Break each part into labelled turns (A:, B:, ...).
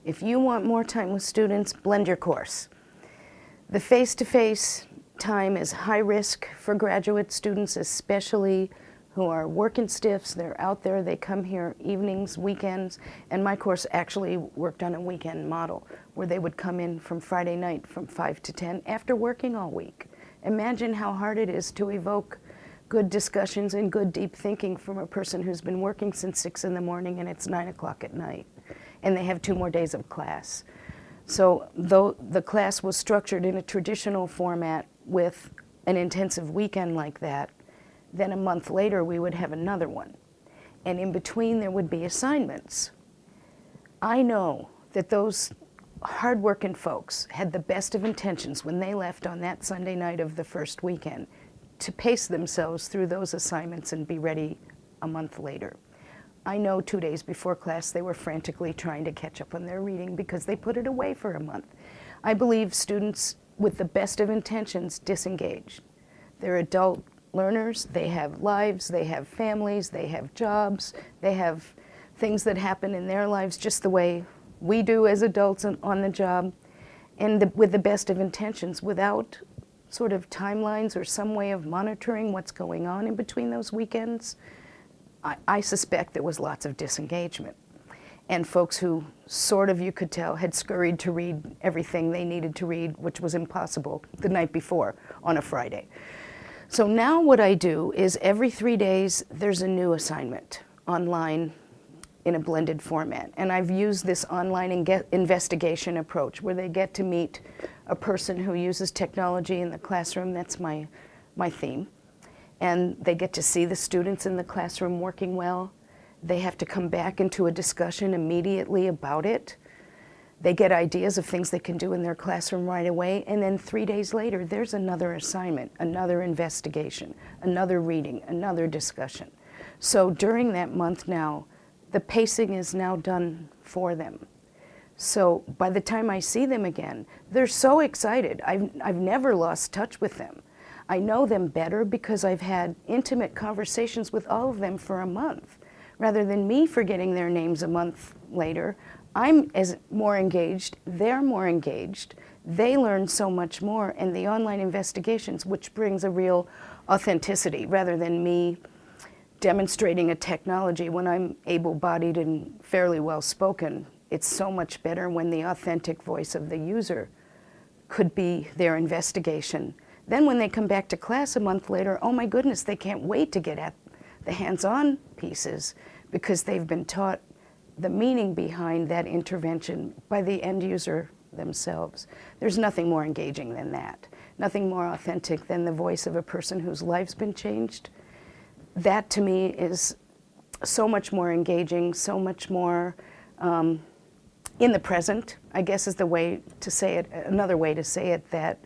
A: If you want more time with students, blend your course. The face-to-face time is high risk for graduate students, especially who are working stiffs. They're out there, they come here evenings, weekends, and my course actually worked on a weekend model where they would come in from Friday night from 5 to 10 after working all week. Imagine how hard it is to evoke good discussions and good deep thinking from a person who's been working since 6 in the morning and it's 9 o'clock at night, and they have 2 more days of class. So though the class was structured in a traditional format with an intensive weekend like that, then a month later we would have another one. And in between there would be assignments. I know that those hard-working folks had the best of intentions when they left on that Sunday night of the first weekend to pace themselves through those assignments and be ready a month later. I know 2 days before class they were frantically trying to catch up on their reading because they put it away for a month. I believe students with the best of intentions disengage. They're adult learners, they have lives, they have families, they have jobs, they have things that happen in their lives just the way we do as adults on the job, and with the best of intentions, without sort of timelines or some way of monitoring what's going on in between those weekends. I suspect there was lots of disengagement. And folks who sort of, you could tell, had scurried to read everything they needed to read, which was impossible the night before on a Friday. So now what I do is every 3 days there's a new assignment online in a blended format. And I've used this online investigation approach where they get to meet a person who uses technology in the classroom. That's my theme. And they get to see the students in the classroom working well. They have to come back into a discussion immediately about it. They get ideas of things they can do in their classroom right away, and then 3 days later, there's another assignment, another investigation, another reading, another discussion. So during that month now, the pacing is now done for them. So by the time I see them again, they're so excited. I've never lost touch with them. I know them better because I've had intimate conversations with all of them for a month. Rather than me forgetting their names a month later, I'm more engaged, they're more engaged, they learn so much more, and the online investigations, which brings a real authenticity rather than me demonstrating a technology. When I'm able-bodied and fairly well-spoken, it's so much better when the authentic voice of the user could be their investigation. Then when they come back to class a month later, oh my goodness, they can't wait to get at the hands-on pieces because they've been taught the meaning behind that intervention by the end user themselves. There's nothing more engaging than that, nothing more authentic than the voice of a person whose life's been changed. That to me is so much more engaging, so much more in the present, I guess is the way to say it, another way to say it, that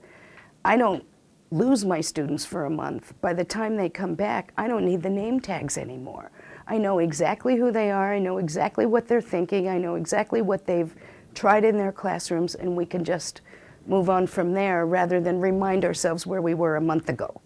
A: I don't lose my students for a month. By the time they come back, I don't need the name tags anymore. I know exactly who they are, I know exactly what they're thinking, I know exactly what they've tried in their classrooms, and we can just move on from there rather than remind ourselves where we were a month ago.